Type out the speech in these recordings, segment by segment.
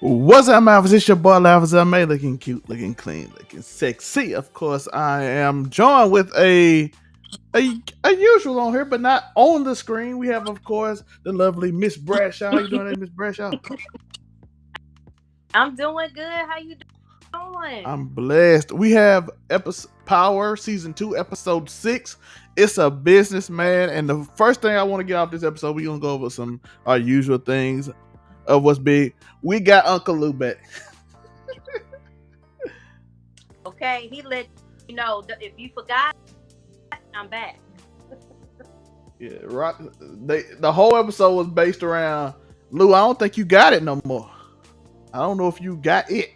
What's up, Malphas? It's your boy, Malphas. I'm looking cute, looking clean, looking sexy. Of course, I am joined with a usual on here, but not on the screen. We have, of course, the lovely Miss Bradshaw. How you doing, Miss Bradshaw? I'm doing good. How you doing? I'm blessed. We have episode Power Season 2, Episode 6. It's a businessman, and the first thing I want to get off this episode, we're gonna go over some our usual things of what's big. We got Uncle Lou back. Okay, he let you know if you forgot, I'm back. Yeah, right. The whole episode was based around Lou. I don't think you got it no more. I don't know if you got it.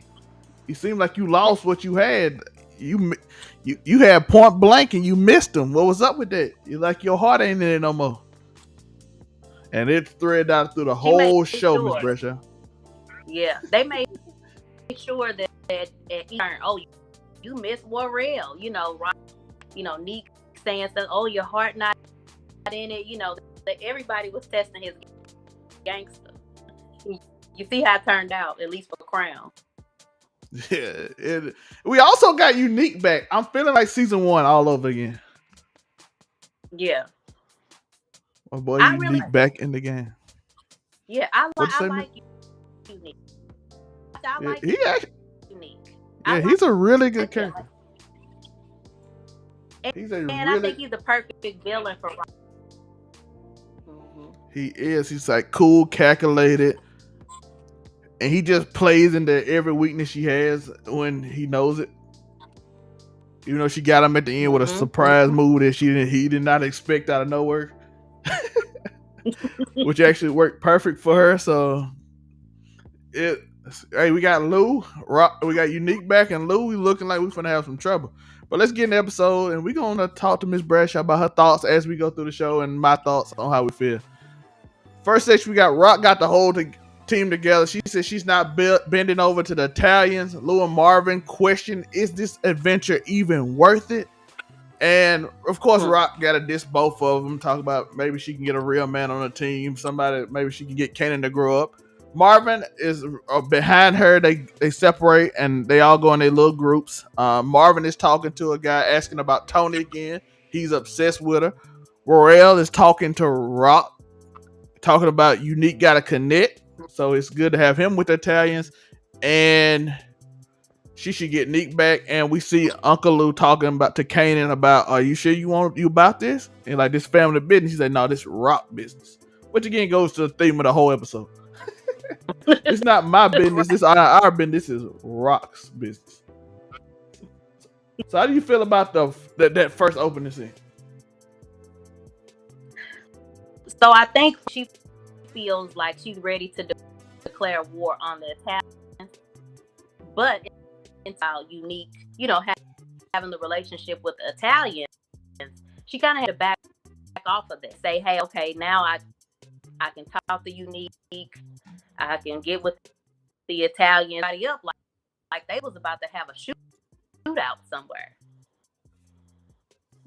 You seemed like you lost what you had. You had point blank and you missed them. What was up with that? You like your heart ain't in it no more. And it threaded out through the whole show, Miss Brescia. Yeah, they made sure that you missed Warrell. You know, right? You know, Neek saying something. Oh, your heart not in it. You know, that everybody was testing his gangster. You see how it turned out, at least for the Crown. Yeah, we also got Unique back. I'm feeling like season 1 all over again. Yeah. My boy Unique back in the game. Yeah, I like Unique. I like Unique. Yeah, he's a really good character. I think he's the perfect villain for Rock. Mm-hmm. He is. He's like cool, calculated. And he just plays into every weakness she has when he knows it. Even though she got him at the end with a surprise move that he did not expect out of nowhere. Which actually worked perfect for her. So we got Lou, we got Unique back, and Lou, we looking like we're gonna have some trouble. But let's get in the episode, and we're gonna talk to Miss Bradshaw about her thoughts as we go through the show and my thoughts on how we feel. First section, we got Rock got the whole team together. She says she's not bending over to the Italians. Lou and Marvin question, is this adventure even worth it? And of course, Rock got to diss both of them. Talk about maybe she can get a real man on the team. Somebody, maybe she can get Kanan to grow up. Marvin is behind her. They separate and they all go in their little groups. Marvin is talking to a guy asking about Tony again. He's obsessed with her. Royale is talking to Rock, talking about Unique got to connect. So it's good to have him with the Italians. And she should get Neek back. And we see Uncle Lou talking about to Kanan about, are you sure you about this? And like, this family business. He said, no, this Rock business. Which again goes to the theme of the whole episode. It's not my business. This our business. This is Rock's business. So how do you feel about that first opening scene? So I think she feels like she's ready to declare war on the Italians, but it's how Unique, you know, having the relationship with the Italians, she kind of had to back off of it. Say, hey, okay, now I can talk to Unique. I can get with the Italian body up like they was about to have a shootout somewhere.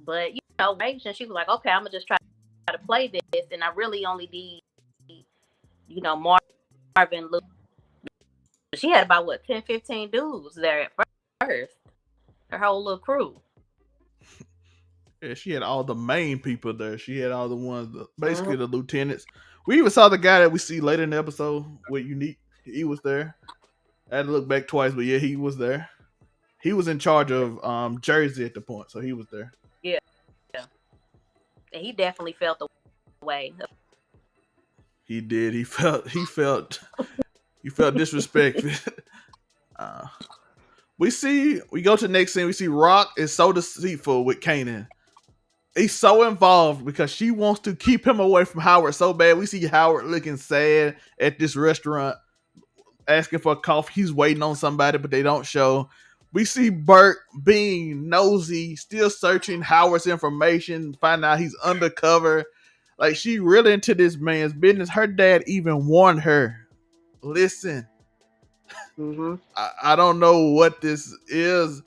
But you know, she was like, okay, I'm gonna just try to play this, and I really only need, you know, Marvin, Lou. She had about 10, 15 dudes there at first. Her whole little crew. Yeah, she had all the main people there. She had all the ones, basically the lieutenants. We even saw the guy that we see later in the episode with Unique. He was there. I had to look back twice, but yeah, he was there. He was in charge of Jersey at the point, so he was there. Yeah. And he definitely felt the way. He did. He felt disrespected. We go to the next scene. We see Rock is so deceitful with Kanan. he's so involved because she wants to keep him away from Howard so bad. We see Howard looking sad at this restaurant, asking for a coffee. He's waiting on somebody, but they don't show. We see Bert being nosy, still searching Howard's information, find out he's undercover. Like, she really into this man's business. Her dad even warned her, listen, I don't know what this is.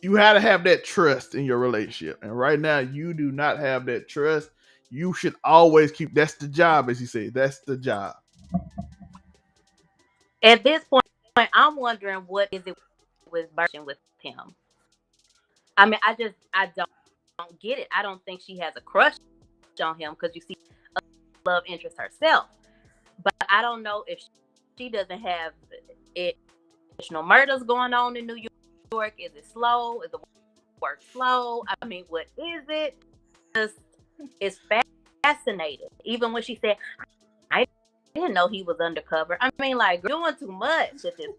You had to have that trust in your relationship. And right now, you do not have that trust. You should always keep, that's the job, as you say. That's the job. At this point, I'm wondering what is it with Birch with him. I mean, I don't get it. I don't think she has a crush on him because you see a love interest herself. But I don't know if she doesn't have additional murders going on in New York. Is it slow? Is the work slow? I mean, what is it? It's fascinating. Even when she said, I didn't know he was undercover. I mean, like, doing too much at this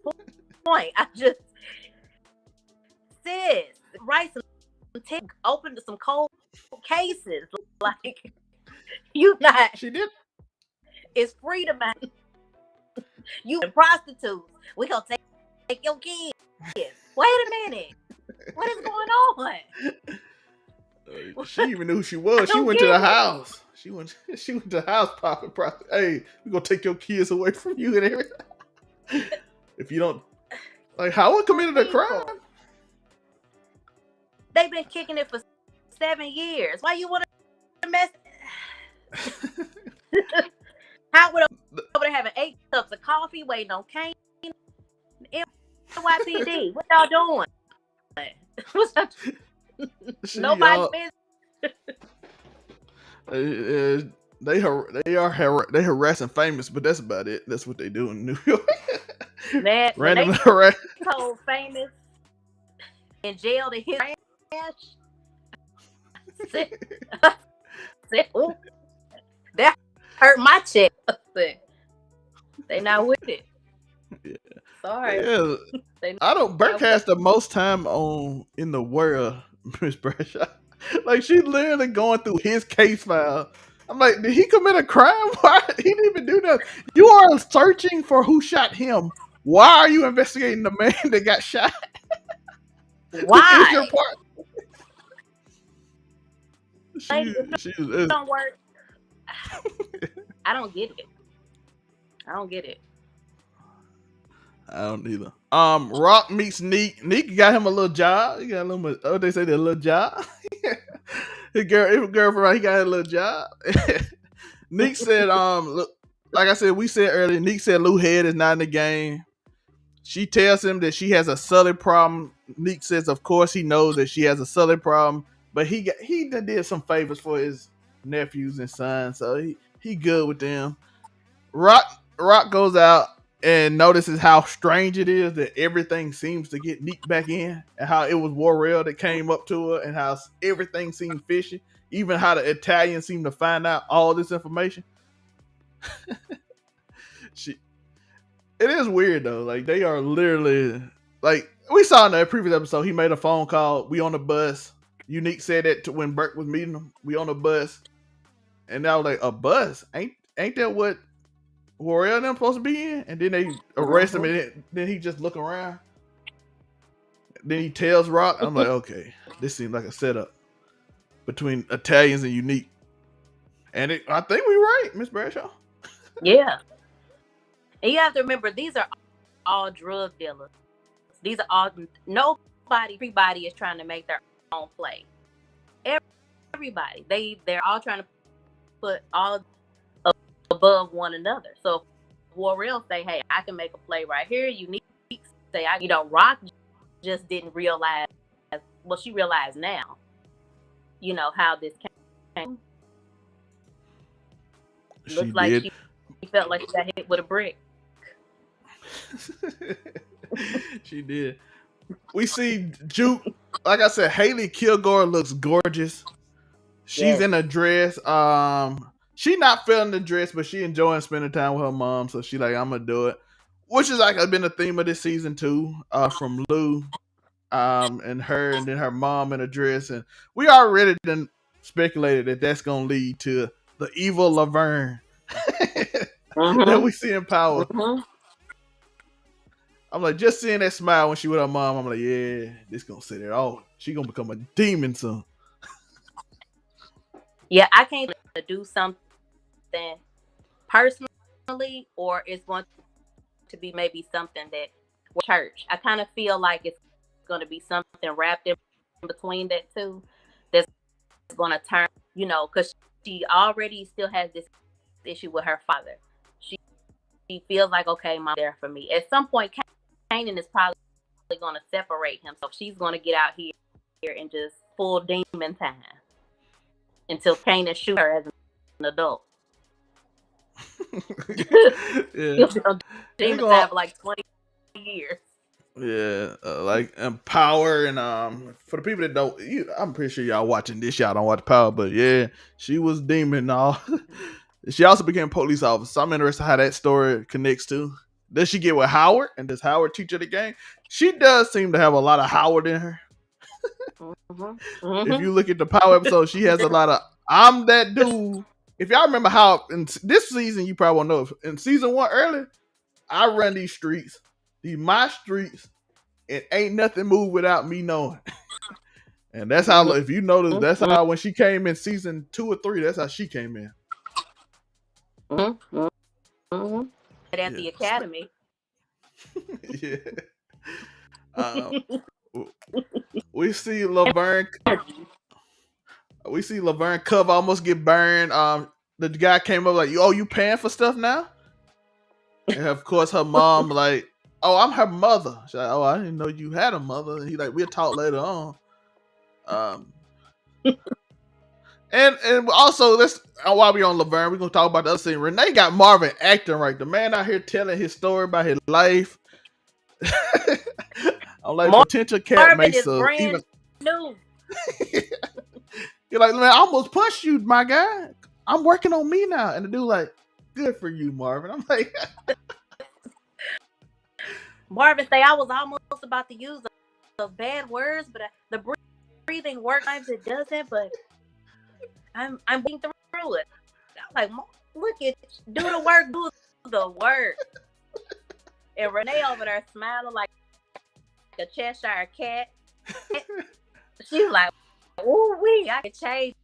point. I just, sis, write some open to some cold cases. Like, you not. She did. It's freedom. You and prostitutes. We gonna take your kids. Wait a minute. What is going on? She even knew who she was. She went to the house. She went to the house popping prostitute. Hey, we gonna take your kids away from you and everything. If you don't, like, Howard committed a crime. They've been kicking it for 7 years. Why you want to mess? Howard over there having 8 cups of coffee, waiting on Kanan. NYPD, what y'all doing? Nobody business. They harassing famous, but that's about it. That's what they do in New York. Man, random harass. Told famous in jail to his trash. That hurt my chest. They not with it. Yeah. Sorry. Yeah. I don't. Burke has the most time on in the world, Miss Bradshaw. Like, she's literally going through his case file. I'm like, did he commit a crime? Why he didn't even do that? You are searching for who shot him. Why are you investigating the man that got shot? Why? Is your part? It don't work. I don't get it. I don't get it. I don't either. Rock meets Neek. Neek got him a little job. He got a little. Oh, they say that little job. His girlfriend, he got a little job. Neek said, look, like I said, we said earlier. Neek said Lou Head is not in the game. She tells him that she has a Sully problem. Neek says, of course, he knows that she has a Sully problem, but he did some favors for his nephews and sons, so he good with them. Rock goes out and notices how strange it is that everything seems to get Neek back in, and how it was Warrell that came up to her, and how everything seemed fishy. Even how the Italians seem to find out all this information. It is weird though. Like, they are literally, like, we saw in the previous episode, he made a phone call. We on the bus. Unique said that when Burke was meeting him. We on the bus, and I was like, a bus? Ain't that what Warrior and them supposed to be in? And then they arrest him, and then he just look around. Then he tells Rock. I'm like, okay, this seems like a setup between Italians and Unique. And I think we right, Miss Bradshaw. Yeah. And you have to remember, these are all drug dealers. These are all, everybody is trying to make their own play. Everybody. They're all trying to put all above one another. So if Warrell say, hey, I can make a play right here. Unique say, Rock just didn't realize, well, she realized now, how this came. Looks like she felt like she got hit with a brick. She did. We see Juke. Like I said, Haley Kilgore looks gorgeous. She's in a dress. She not feeling the dress, but she enjoying spending time with her mom. So she like, I'm gonna do it, which is like been a theme of this season too. From Lou, and her, and then her mom in a dress, and we already done speculated that that's gonna lead to the evil Laverne Mm-hmm. that we see in Power. Mm-hmm. I'm like, just seeing that smile when she with her mom, I'm like, yeah, this gonna set it off. She gonna become a demon soon. Yeah, I can't do something personally, or it's going to be maybe something that church. I kind of feel like it's going to be something wrapped in between that two that's going to turn, because she already still has this issue with her father. She feels like, okay, mom's there for me. At some point, Kanan is probably going to separate himself. She's going to get out here and just full demon time until Kanan shoots her as an adult. Yeah. Demon time for like 20 years. Yeah, like Power and for the people that don't, I'm pretty sure y'all watching this. Y'all don't watch Power, but yeah, she was demon and all. She also became a police officer. So I'm interested how that story connects to. Does she get with Howard, and does Howard teach her the game? She does seem to have a lot of Howard in her. Mm-hmm. Mm-hmm. If you look at the Power episode, she has a lot of I'm that dude. If y'all remember how in this season, you probably won't know. In season 1 earlier, I run these streets. These my streets, and ain't nothing move without me knowing. And that's how, if you notice, that's how when she came in season 2 or 3, that's how she came in. Mm-hmm. Mm-hmm. At the academy. Yeah. We see Laverne. We see Laverne cover almost get burned. The guy came up like, "Oh, you paying for stuff now?" And of course, her mom like, "Oh, I'm her mother." She's like, "Oh, I didn't know you had a mother." And he like, "We'll talk later on." And also let's while we on Laverne, we're gonna talk about the other scene. Renee got Marvin acting right. The man out here telling his story about his life. I'm like, potential cat makes even new. You're like, man, I almost punched you, my guy. I'm working on me now. And the dude like, good for you, Marvin. I'm like, Marvin say I was almost about to use those bad words, but the breathing works. Sometimes it doesn't, but I'm being through it. I'm like, look at do the work, do the work. And Renee over there smiling like a Cheshire cat. She's like, ooh wee, I can change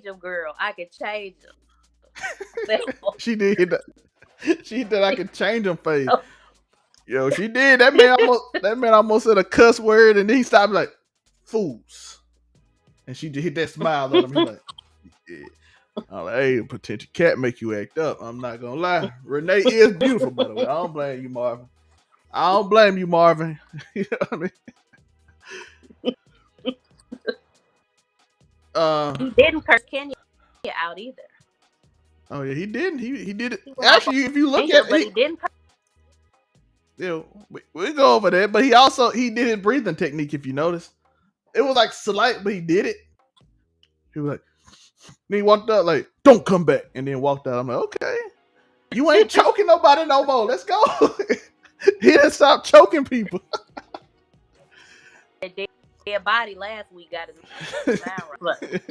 him, girl. I can change him. She did that. She did. I could change him face. Yo, she did. That man almost said a cuss word, and then he stopped like, fools. And she just hit that smile on him. He's like, yeah. I'm like, hey, potential cat make you act up. I'm not gonna lie. Renee is beautiful, by the way. I don't blame you, Marvin. I don't blame you, Marvin. You know what I mean? He didn't curse Kenya out either. Oh yeah, he didn't. He did it. Actually, if you look at it, but he didn't. We go over that, but he did his breathing technique. If you notice, it was like slight, but he did it. He was like, then he walked out like, "Don't come back," and then walked out. I'm like, okay, you ain't choking nobody no more. Let's go. He didn't stop choking people. Dead body last week got his right.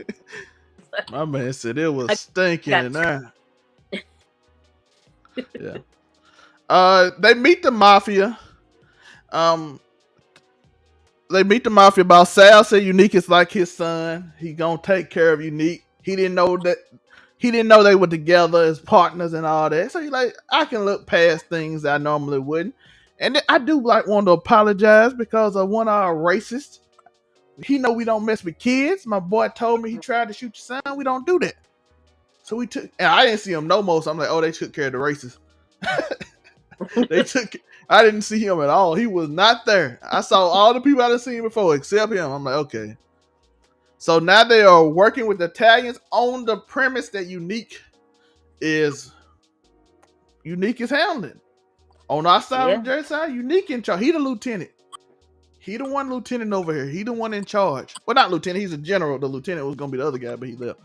My man said it was stinking in there. Yeah. They meet the mafia. They meet the mafia about Sal said Unique is like his son. He gonna take care of Unique. He didn't know they were together as partners and all that. So he's like, I can look past things that I normally wouldn't. And I do want to apologize because of one of our racists. He know we don't mess with kids. My boy told me he tried to shoot your son. We don't do that. So we took, and I didn't see him no more. So I'm like, oh, they took care of the racists. I didn't see him at all. He was not there. I saw all the people I didn't seen before except him. I'm like, okay. So now they are working with the Italians on the premise that Unique is handling. On our side of the Jersey side, Unique in charge. He the lieutenant. He the one lieutenant over here. He the one in charge. Well, not lieutenant. He's a general. The lieutenant was going to be the other guy, but he left.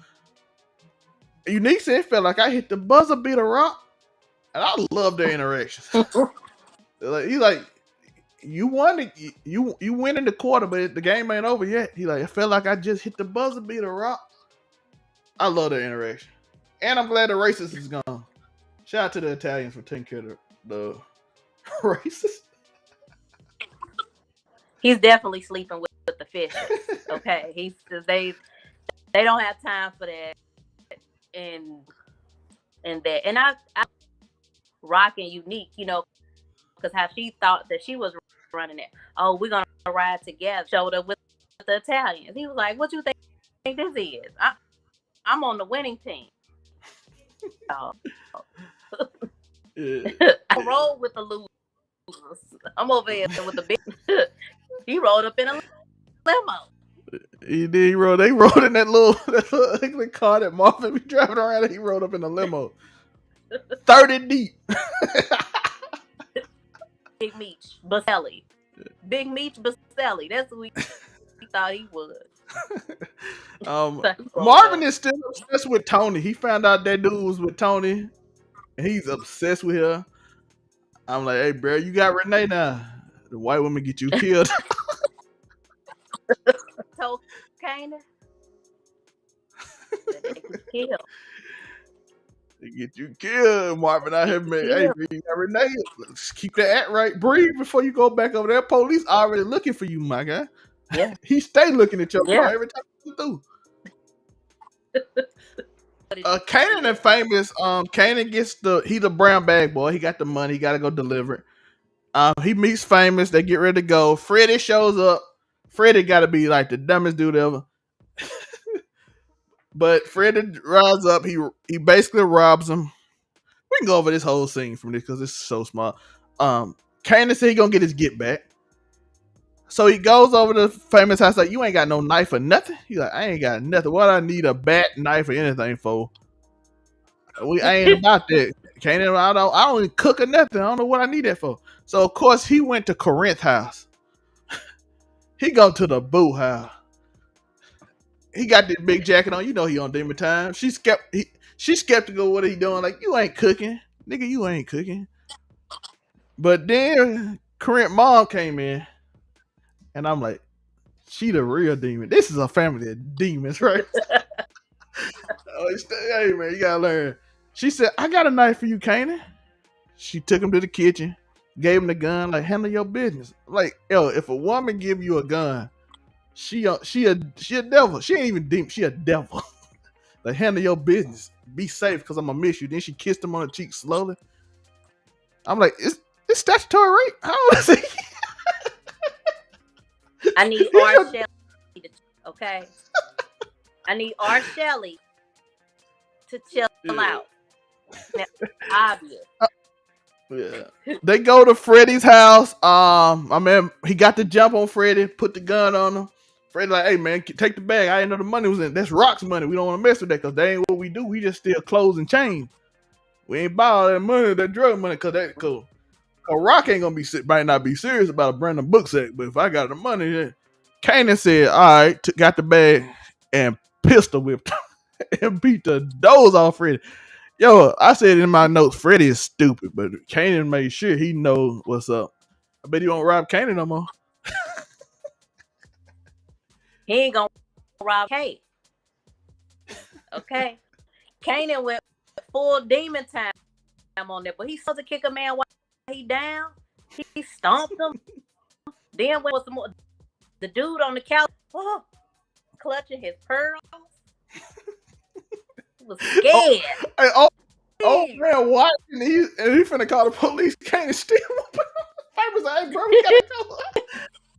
Unique said it felt like I hit the buzzer beater rock. And I love their interactions. He's like, you won it. You win in the quarter, but the game ain't over yet. He like, I felt like I just hit the buzzer beater rock. I love that interaction. And I'm glad the racist is gone. Shout out to the Italians for taking care of the racist. He's definitely sleeping with the fishes. Okay, they don't have time for that, and that, and I rocking Unique, because how she thought that she was running it. Oh, we're gonna ride together. Showed up with the Italians. He was like, "What you think this is? I'm on the winning team." Yeah. I roll with the losers. I'm over here with the big. He rolled up in a limo. He did. They rode in that little ugly car that Marvin be driving around. And he rode up in a limo, 30 deep. Big Meech Baselli. Big Meech Baselli. That's who he thought he was. Marvin is still obsessed with Tony. He found out that dude was with Tony, and he's obsessed with her. I'm like, hey, bro, you got Renee now. The white woman get you killed. Told Kanan. Killed. They get you killed, Marvin. Out here, man. Hey, man, you got Renee. Let's keep that act right. Breathe before you go back over there. Police already looking for you, my guy. Yeah. He stay looking at your car every time you through. Kanan and famous. Kanan gets he's a brown bag boy. He got the money. He got to go deliver it. He meets famous. They get ready to go. Freddie shows up. Freddie got to be like the dumbest dude ever. But Freddie rides up. He basically robs him. We can go over this whole scene from this because it's so small. Kanan said he gonna get his get back. So he goes over to famous house like, you ain't got no knife or nothing. He's like, I ain't got nothing. What I need a bat, knife, or anything for? I ain't about that. Kanan, I don't even cook or nothing. I don't know what I need that for. So of course he went to Corinth's house. He go to the boo house. He got this big jacket on. You know he on demon time. She's skeptical what he doing. Like, you ain't cooking. Nigga, you ain't cooking. But then Corinth's mom came in. And I'm like, she the real demon. This is a family of demons, right? Hey, man, you gotta learn. She said, I got a knife for you, Kanan. She took him to the kitchen, gave him the gun, like, handle your business. Like, yo, if a woman give you a gun, she a devil. She ain't even demon. She a devil. Like, handle your business. Be safe, because I'm gonna miss you. Then she kissed him on the cheek slowly. I'm like, it's statutory rape. How old is he? I need R. Shelley. Okay. I need R. Shelley to chill out. That's obvious. Yeah. They go to Freddie's house. He got the jump on Freddie, put the gun on him. Freddie like, hey man, take the bag. I didn't know the money was in. That's Rock's money. We don't want to mess with that because they ain't what we do. We just steal clothes and chains. We ain't buy all that money, that drug money, because Rock ain't gonna might not be serious about a brand new book set. But if I got the money, then Kanan said, all right, got the bag and pistol whipped and beat the doors off Freddie. Yo, I said in my notes, Freddie is stupid, but Kanan made sure he knows what's up. I bet he won't rob Kanan no more. He ain't gonna rob Kate. Okay. Kanan went full demon time on there, but he's supposed to kick a man while he down. He stomped him. Then was some more. The dude on the couch, clutching his pearls. He was scared. Oh man, what? And he finna call the police. Kanan steal my papers. Hey, bro, we gotta go.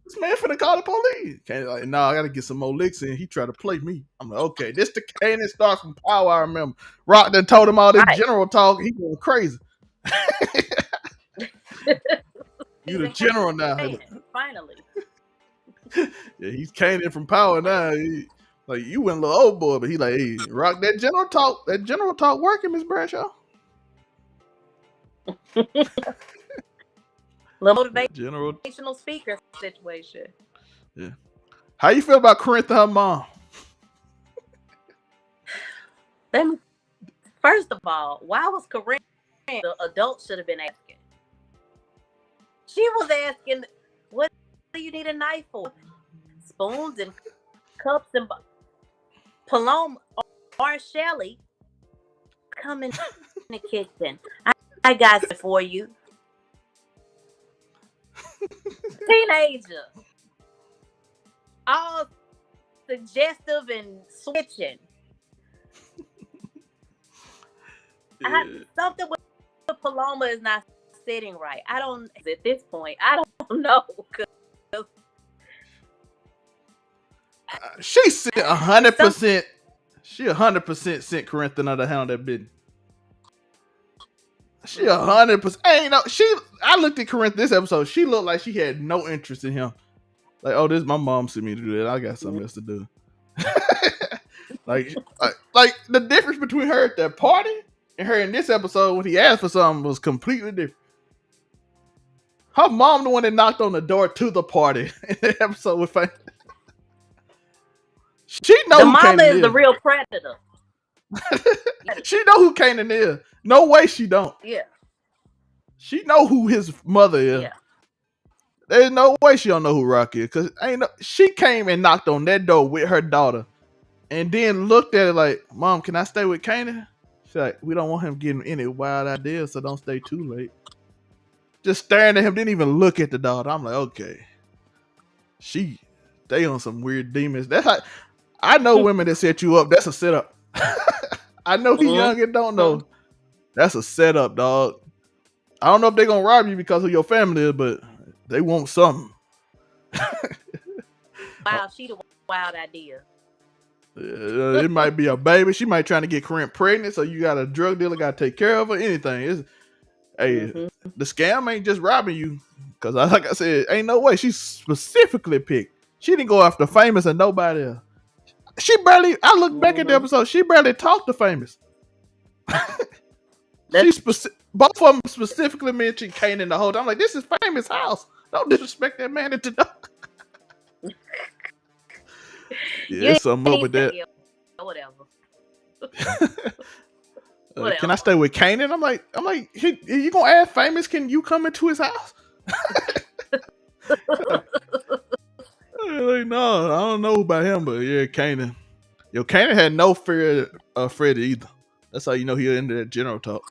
This man finna call the police. Kanan like, no, I gotta get some more licks in. He tried to play me. I'm like, okay, this the Kanan starts from Power. I remember Rock done told him all this general talk. He going crazy. You the general now. Finally. Yeah, he's Kanan from Power now. Like, you went a little old boy, but he like, hey, Rock, that general talk working, Miss Bradshaw. Little motivational speaker situation. Yeah. How you feel about Corinth and her mom? First of all, why was Corinth the adult should have been asking? She was asking, what do you need a knife for? Spoons and cups and Paloma. Shelly, come in the kitchen. I got it for you. Teenager. All suggestive and switching. Something with Paloma is not sitting right. I don't, at this point, I don't know. She sent 100%. She 100% sent Corinth under the handle that business. She 100%. Ain't no. I looked at Corinth this episode. She looked like she had no interest in him. Like, oh, this my mom sent me to do that. I got something else to do. like the difference between her at that party and her in this episode when he asked for something was completely different. Her mom the one that knocked on the door to the party in the episode with Fame. She know the who mama Kanan is the real predator. She know who Kanan is. No way she don't. Yeah. She know who his mother is. Yeah. There's no way she don't know who Rock is. Cause she came and knocked on that door with her daughter and then looked at it like, Mom, can I stay with Kanan? She's like, we don't want him getting any wild ideas, so don't stay too late. Just staring at him, didn't even look at the daughter. I'm like, okay. They on some weird demons. That's how I know women that set you up. That's a setup. I know he young and don't know. That's a setup, dog. I don't know if they're gonna rob you because of your family is, but they want something. Wow, she the wild idea. It might be a baby. She might trying to get Corinne pregnant, so you got a drug dealer got to take care of her. Anything. The scam ain't just robbing you. Because like I said, ain't no way. She specifically picked. She didn't go after Famous and nobody else. I look back at the episode, she barely talked to Famous. Both of them specifically mentioned Kanan the whole time. I'm like, this is Famous' house. Don't disrespect that man at the door. Yeah, something up with that. Whatever. Can I stay with Kanan? I'm like, you gonna add Famous? Can you come into his house? Like, no, I don't know about him, but yeah, Kanan. Yo, Kanan had no fear of Freddy either. That's how you know he'll into that general talk.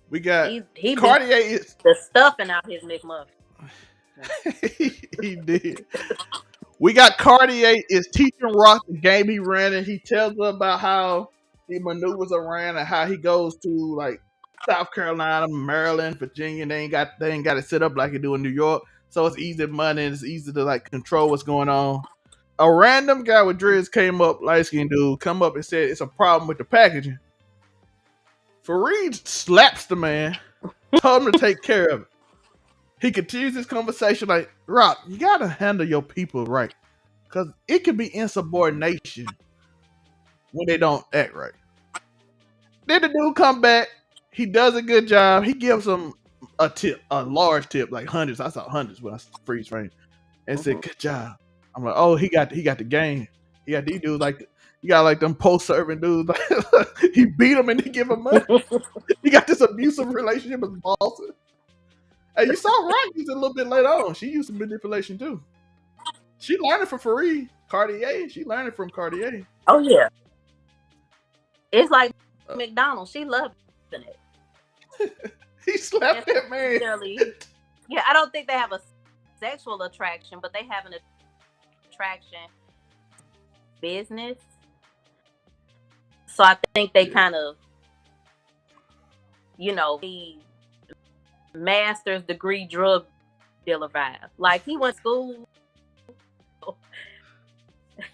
We got Cartier. The stuffing out his McMuffin. He did. We got Cartier is teaching Rock the game he ran, and he tells her about how he maneuvers around and how he goes to like South Carolina, Maryland, Virginia. They ain't got it set up like they do in New York, so it's easy money and it's easy to like control what's going on. A random guy with dreads came up, light skinned dude, come up and said it's a problem with the packaging. Fareed slaps the man, told him to take care of it. He continues this conversation like, Rock, you gotta handle your people right. Cause it can be insubordination when they don't act right. Then the dude come back, he does a good job, he gives him a tip, a large tip, like hundreds. I saw hundreds when I freeze frame. And said, good job. I'm like, oh, he got the game. He got these dudes like you got like them post-serving dudes. He beat him and he give him money. He got this abusive relationship with bosses. Hey, you saw Rock use it a little bit later on. She used some manipulation too. She learned it from Fareed. Cartier. She learned it from Cartier. Oh yeah. It's like McDonald's. She loved it. He slapped that man. Yeah, I don't think they have a sexual attraction, but they have an attraction business. So I think they kind of, the master's degree drug dealer vibe. Like he went to school.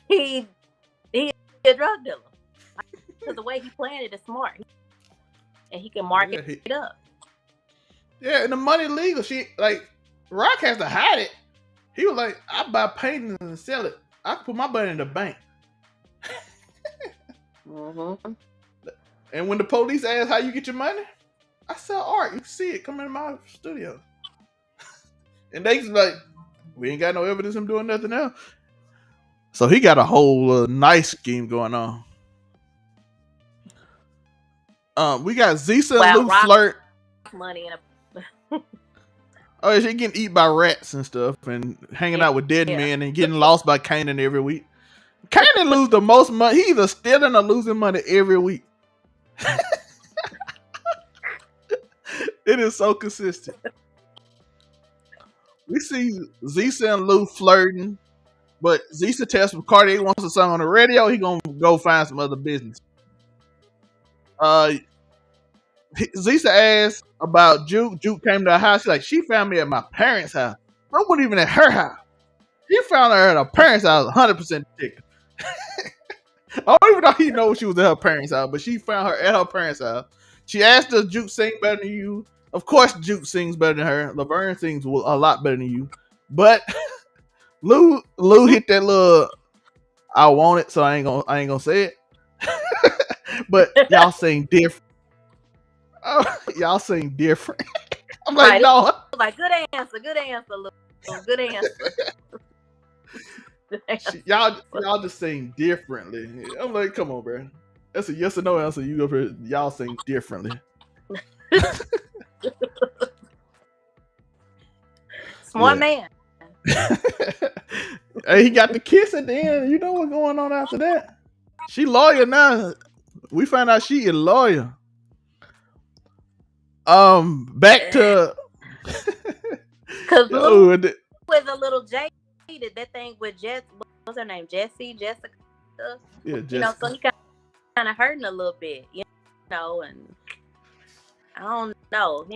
He a drug dealer. Because the way he planned it is smart. And he can market it up. Yeah, and the money legal. Rock has to hide it. He was like, I buy paintings and sell it. I can put my money in the bank. And when the police ask how you get your money, I sell art. You can see it. Come in my studio. And they like, we ain't got no evidence of him doing nothing else. So he got a whole nice scheme going on. We got Zisa and Lou flirt. Money in a Oh, she getting eaten by rats and stuff, and hanging out with dead men and getting lost by Kanan every week. Kanan lose the most money. He either stealing or losing money every week. It is so consistent. We see Zisa and Lou flirting, but Zisa tells Cardi he wants a song on the radio. He gonna go find some other business. Zisa asked about Juke. Juke came to her house. She's like, she found me at my parents' house. I wasn't even at her house. He found her at her parents' house, 100% detective. I don't even know he knows she was at her parents' house, but she found her at her parents' house. She asked, does Juke sing better than you? Of course, Juke sings better than her. Laverne sings a lot better than you. But Lou hit that little, I want it, so I ain't gonna say it. But y'all sing different. Y'all sing different. I'm like, right, no. Like, good answer, Lou. Good answer. Y'all just sing differently. I'm like, come on, bro. That's a yes or no answer. You go for it. Y'all sing differently. Smart man. Hey, he got the kiss at the end. You know what's going on after that? She loyal now. We found out she is loyal. Back to because Lou was a little jaded. That thing with Jess, what's her name? Jessica. Yeah, Jessica. You know, so he kind of hurting a little bit, you know, and I don't know.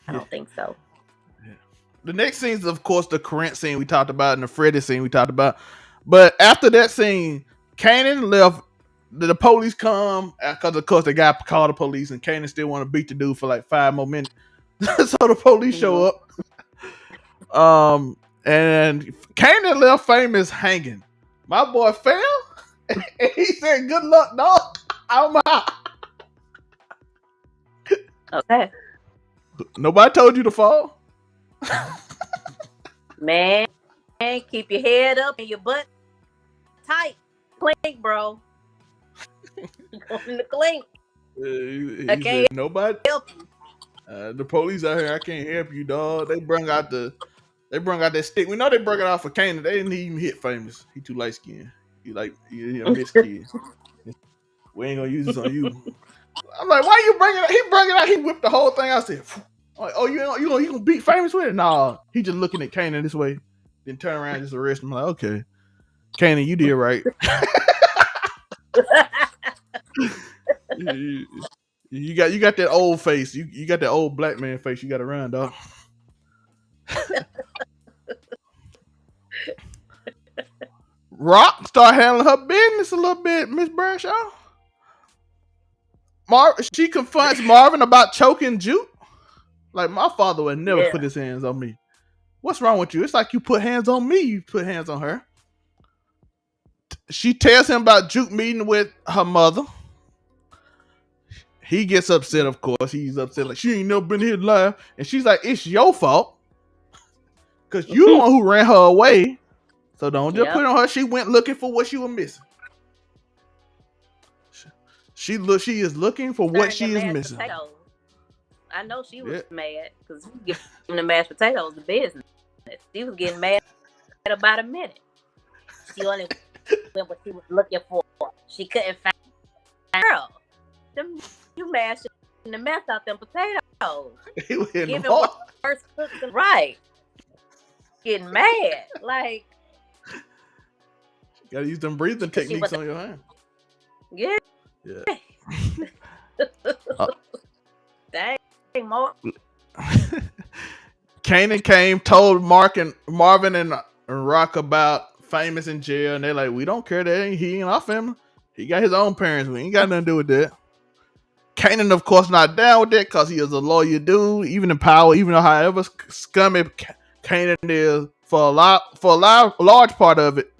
I don't think so. Yeah. The next scene is, of course, the Corinth scene we talked about and the Freddy scene we talked about. But after that scene, Kanan left. The police come because, of course, the guy called the police, and Kanan still want to beat the dude for like 5 more minutes. So the police show up. And Kanan left Famous hanging. My boy fell, and he said, "Good luck, dog. I'm out." Okay. Nobody told you to fall. Man, keep your head up and your butt tight. Clink, bro. Going to clink. He said, nobody help you. The police out here, I can't help you, dog. They brung out that stick. We know they brung it out for Kanan. They didn't even hit Famous. He too light skinned. He a mixed kid. We ain't gonna use this on you. I'm like, why you bring it out? He brought it out. He whipped the whole thing. I said, like, oh, you gonna beat Famous with it? Nah, he just looking at Kanan this way, then turn around and just arrest him. I'm like, okay, Kanan, you did right. You got that old face. You got that old black man face. You got to run, dog. Rock start handling her business a little bit, Miss Bradshaw. She confronts Marvin about choking Juke. Like, my father would never put his hands on me. What's wrong with you? It's like you put hands on me, you put hands on her. She tells him about Juke meeting with her mother. He gets upset, of course. He's upset, like, she ain't never been here live. And she's like, it's your fault. Because you the one who ran her away. So don't just put it on her. She went looking for what she was missing. She is looking for what she is missing. Potatoes. I know she was mad because we giving the mashed potatoes the business. She was getting mad at about a minute. She only went what she was looking for. She couldn't find girl. You mashed the mess out them potatoes. Giving first cook them right. Getting mad. Like, gotta use them breathing techniques on your hand. Yeah. Dang, more. Kanan came, told Marvin and Rock about Famous in jail, and they're like, we don't care that he ain't our family. He got his own parents. We ain't got nothing to do with that. Kanan, of course, not down with that because he is a lawyer dude, even in power, even though however scummy Kanan is for a large part of it.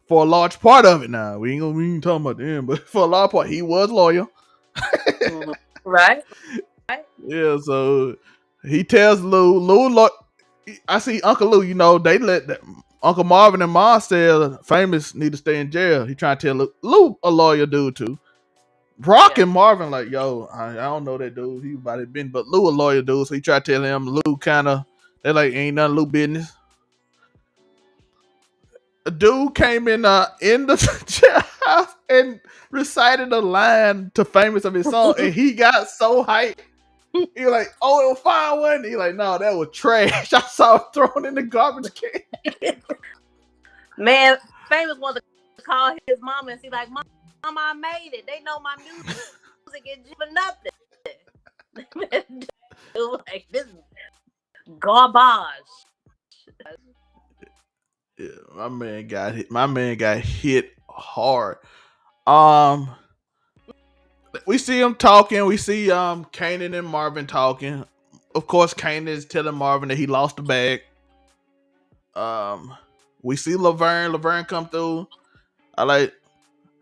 For a large part of it now. We ain't talking about the end, but for a large part, he was loyal. Right. Yeah, so he tells Lou, I see Uncle Lou, they let Uncle Marvin and Ma say Famous need to stay in jail. He trying to tell Lou a lawyer dude too. Brock and Marvin like, yo, I don't know that dude. He might have been, but Lou a lawyer dude, so he tried to tell him. Lou kind of, they're like, ain't nothing Lou business. a dude came in the jailhouse and recited a line to famous of his song, and he got so hyped. He was like, "Oh, it was fine one." He like, "No, that was trash. I saw it thrown in the garbage can." Man, famous wanted to call his mama and see like, "Mama, I made it. They know my music is for nothing." Dude, like, this is garbage. Yeah, my man got hit. My man got hit hard. We see him talking. We see Kanan and Marvin talking. Of course, Kanan is telling Marvin that he lost the bag. We see Laverne. Laverne come through. I like,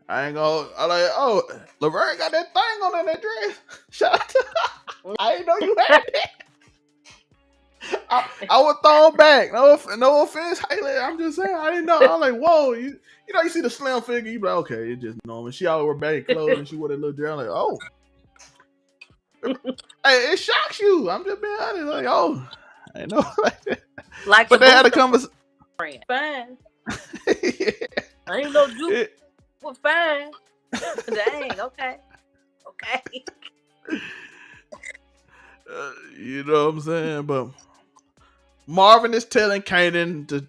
oh, Laverne got that thing on in that dress. Shout out to I didn't know you had that. I was thrown back. No offense, Haley. I'm just saying, I didn't know. I'm like, whoa, you know, you see the slim figure, you be like, okay, it's just normal. She always wear baggy clothes and she wore that little dress. I'm like, oh. Hey, it shocks you. I'm just being honest. Like, oh, I didn't know like that. Like, but they had a conversation. Fine. Yeah. I ain't no juice. Was fine. Dang, okay. You know what I'm saying? But Marvin is telling Kanan to,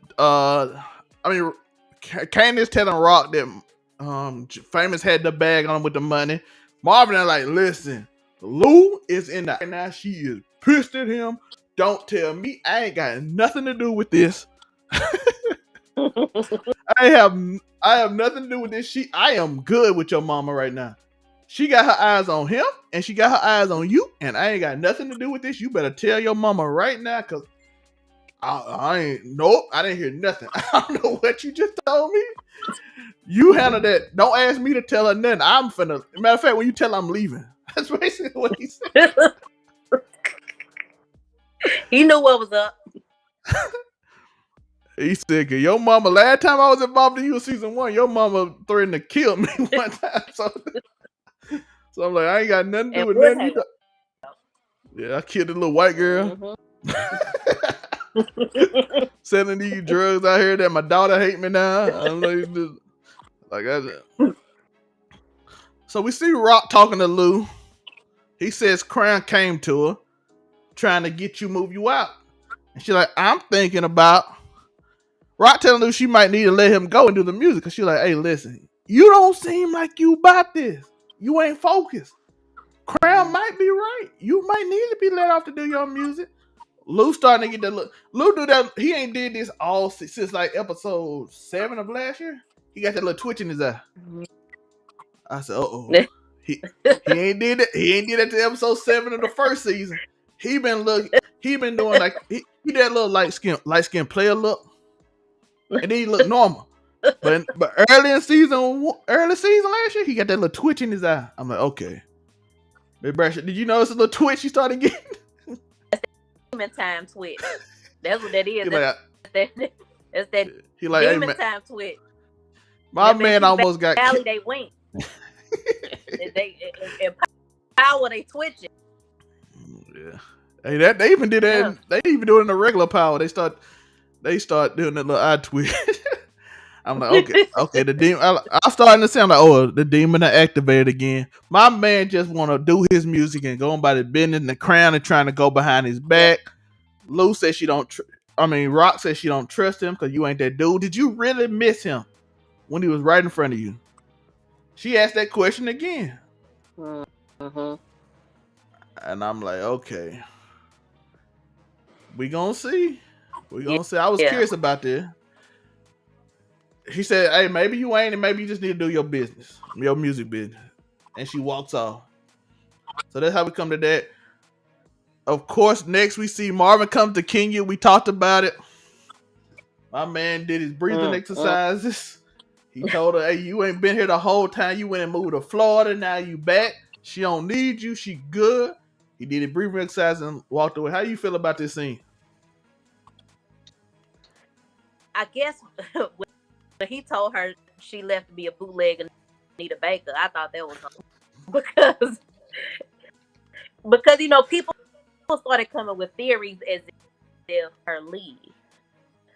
Kanan is telling Rock that Famous had the bag on him with the money. Marvin is like, listen, Lou is in the right now. She is pissed at him. Don't tell me. I ain't got nothing to do with this. I have nothing to do with this. I am good with your mama right now. She got her eyes on him and she got her eyes on you, and I ain't got nothing to do with this. You better tell your mama right now, cause I ain't. Nope, I didn't hear nothing. I don't know what you just told me. You handle that. Don't ask me to tell her nothing. I'm finna. Matter of fact, when you tell her I'm leaving, that's basically what he said. He knew what was up. He said, "Cause your mama, last time I was involved in you in season 1, your mama threatened to kill me one time." So I'm like, I ain't got nothing to do with nothing. Yeah, I killed a little white girl. Selling these drugs out here that my daughter hate me now. I'm like so we see Rock talking to Lou. He says Crown came to her trying to get you, move you out. And she's like, I'm thinking about Rock telling Lou she might need to let him go and do the music. Cause she's like, hey, listen, you don't seem like you about this. You ain't focused. Crown might be right. You might need to be let off to do your music. Lou starting to get that look. Lou do that. He ain't did this all since like episode 7 of last year. He got that little twitch in his eye. I said, uh-oh. He ain't did it. He ain't did it to episode 7 of the first season. He been doing like he that little light skin player look, and then he look normal. But early season last year, he got that little twitch in his eye. I'm like, okay. Did you notice a little twitch he started getting? Demon time twitch. That's what that is. That's that he like, demon hey, time twitch. My man almost got killed. They wink. they power they twitching. Yeah. Hey, that they even did that. Yeah. They even do it in the regular power. They start doing that little eye twitch. I'm like, okay, the demon. I'm starting to sound like, oh, the demon are activated again. My man just want to do his music and go by the business and the Crown and trying to go behind his back. Lou says she don't. Rock says she don't trust him because you ain't that dude. Did you really miss him when he was right in front of you? She asked that question again. Mm-hmm. And I'm like, okay, we gonna see. I was curious about this. He said, hey, maybe you ain't, and maybe you just need to do your business, your music business. And she walks off. So that's how we come to that. Of course, next we see Marvin come to Kenya. We talked about it. My man did his breathing exercises. He told her, hey, you ain't been here the whole time. You went and moved to Florida. Now you back. She don't need you. She good. He did his breathing exercise and walked away. How do you feel about this scene? I guess when he told her she left to be a bootleg and need a baker, I thought that was because you know, people started coming with theories as if her leave,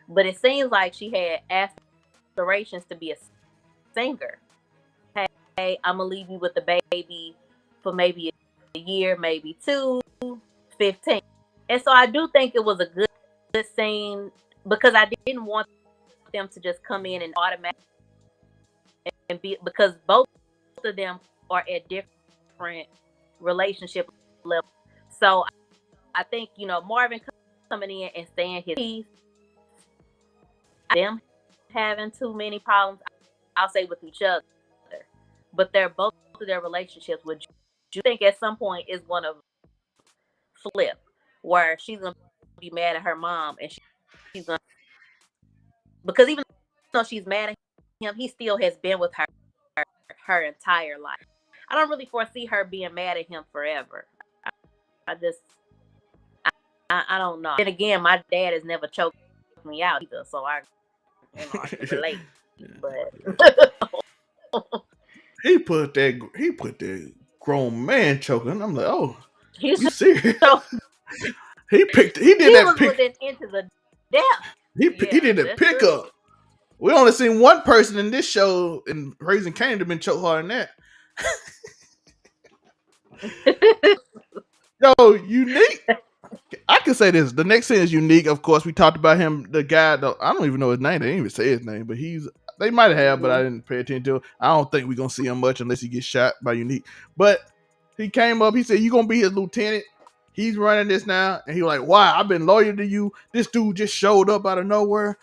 but it seems like she had asked aspirations to be a singer. Hey, I'm gonna leave you with the baby for maybe a year, maybe 2, 15. And so I do think it was a good scene because I didn't want them to just come in and automatically and be, because both of them are at different relationship levels. So I think, Marvin coming in and saying his piece, them having too many problems, I'll say with each other, but they're both of their relationships. Would you think at some point is going to flip where she's going to be mad at her mom and she's going to, because even though she's mad at him, he still has been with her entire life. I don't really foresee her being mad at him forever. I don't know. And again, my dad has never choked me out either, so I can relate. But he put that grown man choking. And I'm like, oh, you serious? He did that pick into the depth. He did that pickup. We only seen one person in this show in Raising Kanan that been choked harder than that. Yo, Unique. I can say this. The next scene is Unique. Of course, we talked about him. The guy, I don't even know his name. They didn't even say his name, but they might have, but I didn't pay attention to it. I don't think we're going to see him much unless he gets shot by Unique. But he came up. He said, you going to be his lieutenant. He's running this now. And he was like, why? I've been loyal to you. This dude just showed up out of nowhere.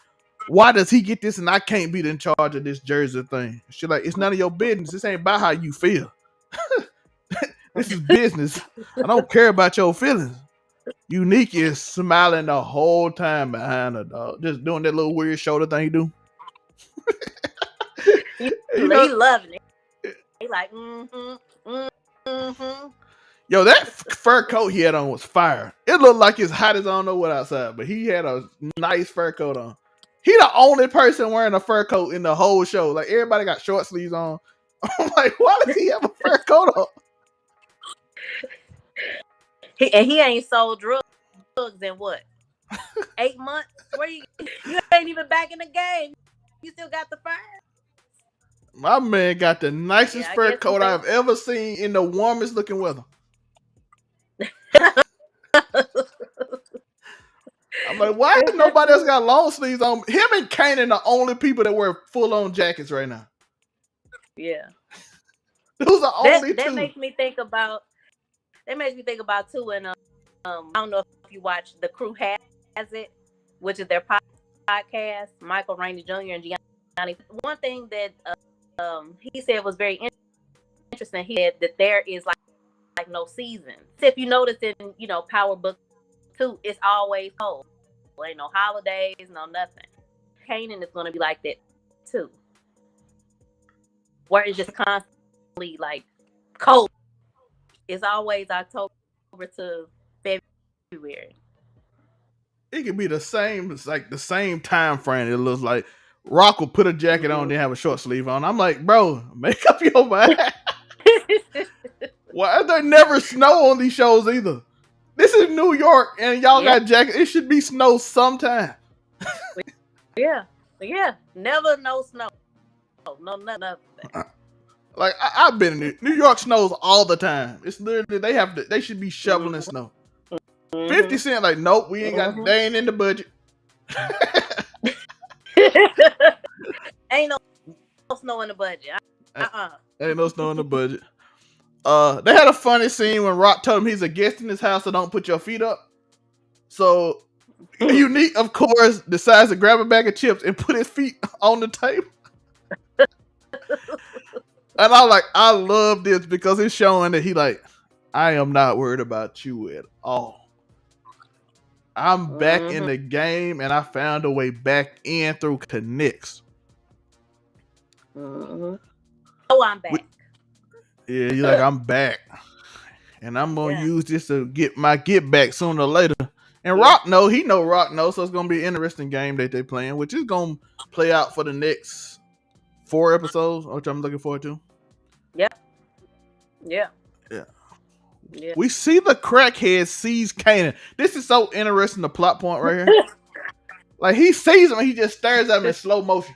Why does he get this and I can't be in charge of this jersey thing? She's like, it's none of your business. This ain't about how you feel. This is business. I don't care about your feelings. Unique is smiling the whole time behind her, dog. Just doing that little weird shoulder thing he do. He loving it. He like, Yo, that fur coat he had on was fire. It looked like it's hot as I don't know what outside, but he had a nice fur coat on. He the only person wearing a fur coat in the whole show. Like, everybody got short sleeves on. I'm like, why does he have a fur coat on? He ain't sold drugs in what? 8 months? Where you ain't even back in the game. You still got the fur. My man got the nicest fur coat I've ever seen in the warmest looking weather. I'm like, why does nobody else got long sleeves on? Him and Kanan the only people that wear full on jackets right now. Yeah. Those are only two. That makes me think about too, and I don't know if you watch The Crew Has It, which is their podcast, Michael Rainey Jr. and Gianni. One thing that he said was very interesting. He said that there is like no season. If you notice in Power Book 2, it's always cold. There ain't no holidays, no nothing. Kanan is gonna be like that too, where it's just constantly like cold. It's always October to February. It could be the same. It's like the same time frame. It looks like Rock will put a jacket on, then have a short sleeve on. I'm like, bro, make up your mind. Why there never snow on these shows either? This is New York, and y'all got jackets. It should be snow sometime. Yeah. Never no snow. No nothing. Like I've been in New York snows all the time. It's literally they should be shoveling snow. 50 Cent like, nope, we ain't got they ain't in the budget. Ain't no snow in the budget. Ain't no snow in the budget. They had a funny scene when Rock told him he's a guest in his house, so don't put your feet up. So Unique, of course, decides to grab a bag of chips and put his feet on the table. And I love this because it's showing that he like, I am not worried about you at all. I'm back in the game, and I found a way back in through connects. Oh, I'm back. You're like, I'm back. And I'm going to use this to get my get back sooner or later. And Rock know, so it's going to be an interesting game that they're playing, which is going to play out for the next 4 episodes, which I'm looking forward to. Yeah. We see the crackhead sees Kanan. This is so interesting, the plot point right here. Like, he sees him and he just stares at him in slow motion.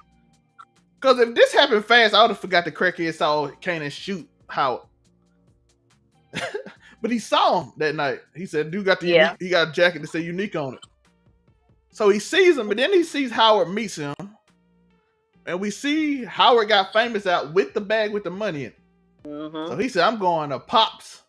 Because if this happened fast, I would have forgot the crackhead saw Kanan shoot Howard. But he saw him that night. He said, dude got the Unique, he got a jacket that said Unique on it. So he sees him, but then he sees Howard meets him. And we see Howard got famous out with the bag with the money in it. So he said, I'm going to Pops.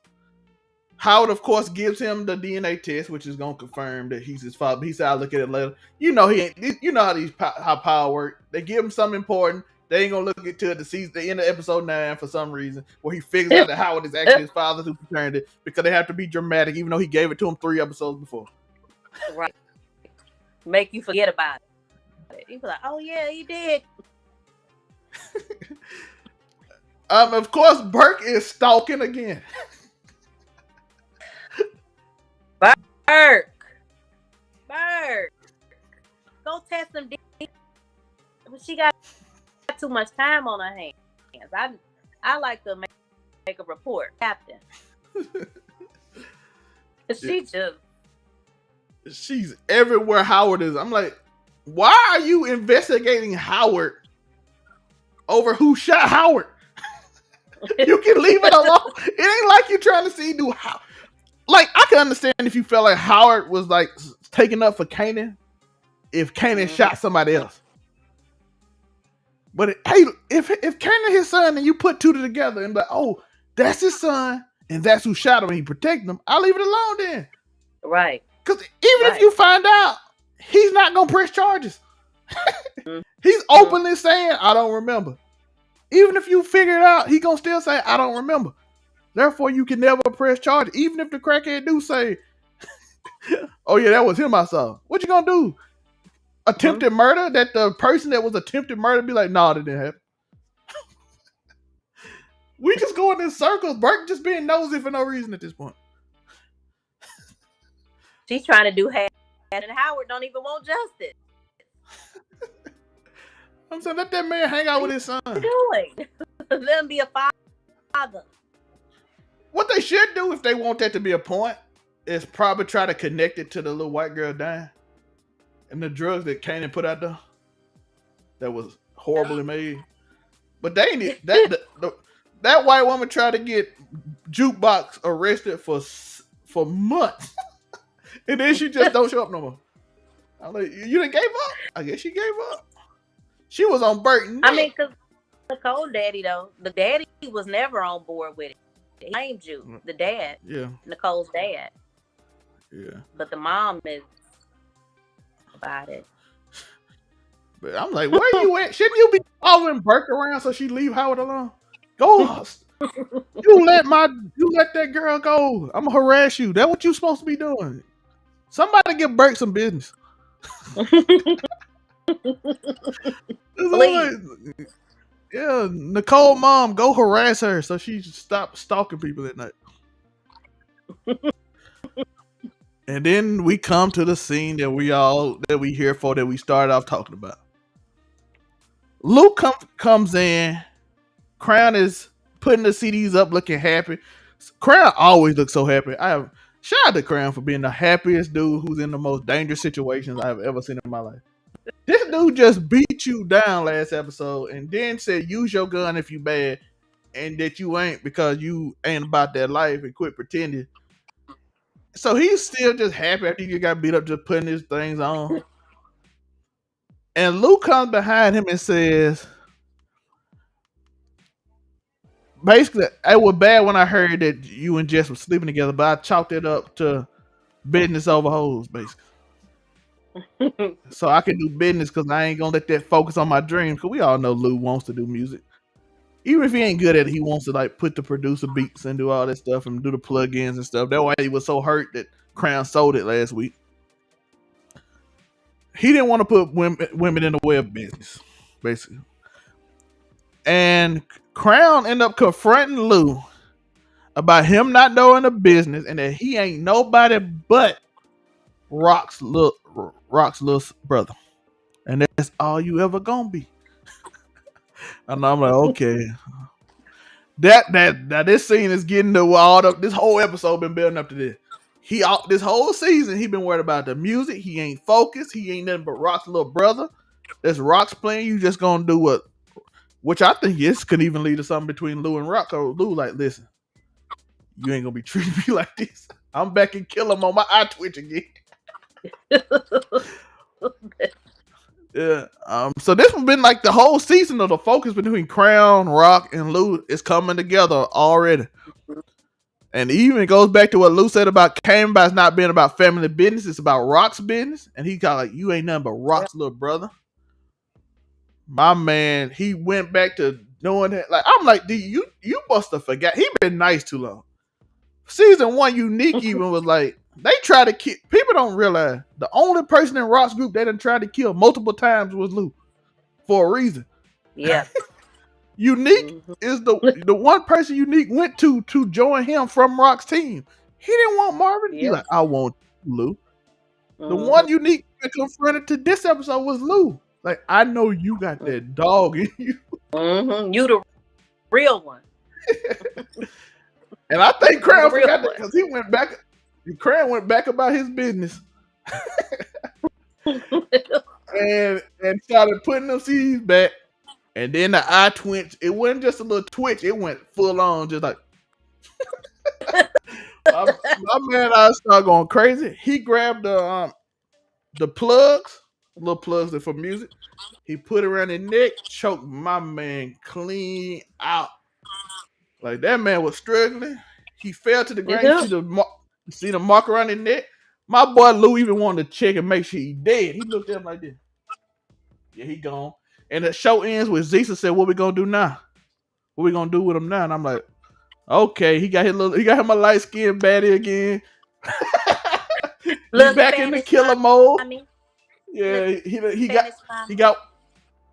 Howard, of course, gives him the DNA test, which is going to confirm that he's his father. But he said, I'll look at it later. You know he ain't. You know how power work. They give him something important. They ain't going to look at till the end of episode 9 for some reason, where he figures out that Howard is actually his father who returned it, because they have to be dramatic, even though he gave it to him 3 episodes before. Right. Make you forget about it. He was like, oh yeah, he did. Of course, Burke is stalking again. Burke, go test them. She got too much time on her hands. I like to make a report, Captain. She's everywhere Howard is. I'm like, why are you investigating Howard over who shot Howard? You can leave it alone. It ain't like you're trying to see how. Like, I can understand if you felt like Howard was like taking up for Kanan, if Kanan shot somebody else. But if Kanan his son and you put 2 together and be like, oh, that's his son and that's who shot him and he protected him, I'll leave it alone then. Right. Because even if you find out, he's not gonna press charges. He's openly saying, I don't remember. Even if you figure it out, he gonna still say, I don't remember. Therefore, you can never press charges. Even if the crackhead do say, oh yeah, that was him I saw. What you gonna do? Attempted murder? That the person that was attempted murder be like, nah, that didn't happen. We just going in circles. Burke just being nosy for no reason at this point. She's trying to do half, and Howard don't even want justice. I'm saying, let that man hang out with his son. What are you doing? Let him be a father. What they should do if they want that to be a point is probably try to connect it to the little white girl dying and the drugs that Kanan put out there that was horribly made. But they need that white woman tried to get Jukebox arrested for months, and then she just don't show up no more. I'm like, you didn't gave up? I guess she gave up. She was on Burton. I mean, because Nicole daddy though, the daddy was never on board with it. He blamed you, the dad. Yeah. Nicole's dad. Yeah. But the mom is about it. But I'm like, where you at? Shouldn't you be following Burke around so she leave Howard alone? Go. You let that girl go. I'm gonna harass you. That's what you supposed to be doing. Somebody give Burke some business. Like, yeah, Nicole mom, go harass her so she stop stalking people at night. And then we come to the scene that we here for, that we started off talking about. Luke comes in. Crown is putting the CDs up, looking happy. Crown always looks so happy. Shout out to Crown for being the happiest dude who's in the most dangerous situations I've ever seen in my life. This dude just beat you down last episode and then said, use your gun if you bad, and that you ain't because you ain't about that life, and quit pretending. So he's still just happy after he got beat up, just putting his things on. And Luke comes behind him and says, basically, it was bad when I heard that you and Jess were sleeping together, but I chalked it up to business over hoes, basically. So I can do business because I ain't gonna let that focus on my dreams. Because we all know Lou wants to do music. Even if he ain't good at it, he wants to like put the producer beats and do all that stuff and do the plugins and stuff. That's why he was so hurt that Crown sold it last week. He didn't want to put women in the way of business, basically. And Crown ended up confronting Lou about him not knowing the business and that he ain't nobody but Rock's little brother, and that's all you ever gonna be. And I'm like, okay, that this scene is getting to this whole episode been building up to this. This whole season he been worried about the music. He ain't focused. He ain't nothing but Rock's little brother. That's Rock's playing. You just gonna do what which I think this could even lead to something between Lou and Rock. Or Lou, like, listen, you ain't gonna be treating me like this. I'm back and kill him on my eye twitch again. Yeah. So this has been like the whole season of the focus between Crown, Rock, and Lou is coming together already. And it even goes back to what Lou said about Canon's not being about family business. It's about Rock's business. And he kind of like, you ain't nothing but Rock's little brother. My man, he went back to knowing that. Like, I'm like, dude, you must have forgot. He been nice too long. Season 1, Unique even was like, they try to kill. People don't realize the only person in Rock's group they done tried to kill multiple times was Lou for a reason. Yeah. Unique is the one person Unique went to join him from Rock's team. He didn't want Marvin. He's like, I want Lou. The one Unique confronted to this episode was Lou. Like, I know you got that dog in you. You the real one. And I think Cram forgot that because he went back. Cram went back about his business. and started putting them CDs back. And then the eye twitch, it wasn't just a little twitch, it went full on, just like my man I started going crazy. He grabbed the plugs, little plugs that for music. He put it around his neck, choked my man clean out. Like, that man was struggling. He fell to the ground. You see the mark around his neck. My boy Lou even wanted to check and make sure he dead. He looked at him like this. Yeah, he gone. And the show ends with Zisa said, "What we gonna do now? What we gonna do with him now?" And I'm like, "Okay, he got him a light skinned baddie again. He's back in the killer mode. Yeah,